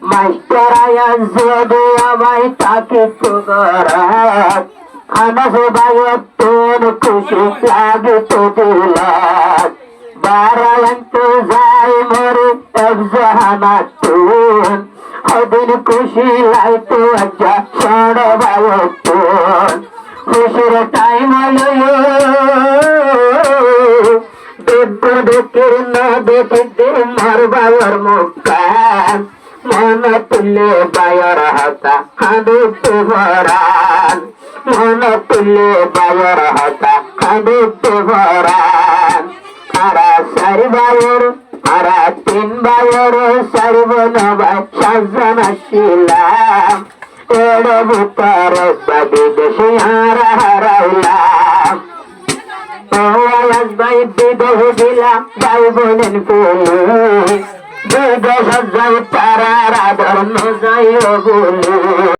মাস্টারায়া যদি আমায় তাকে করাত আনাস বায়ত তোর খুশি লাগে তো দিলাত বারায়ন্ত যাই মরে এক জাহানাত তুন হদিন খুশি লাইতো আচ্ছা সড় বায়ত তুন খুশির টাইম লয় দেখের না দেখে মার বাবার মুখান মন তুলে বায়র হাতা খাঁদু ভরান মন তুলে বায়র হাতা খাঁদু ভরান আরা সারি বায়র আরা তিন বায়র সারিব নবাই সাজন আসিলাম এর ভিতর বিদেশি হারা হারাইলাম ভাই বিদেশ দিলাম ভাই বোনেন বিদেশ যাই তারা রাধর্ম যাই বলে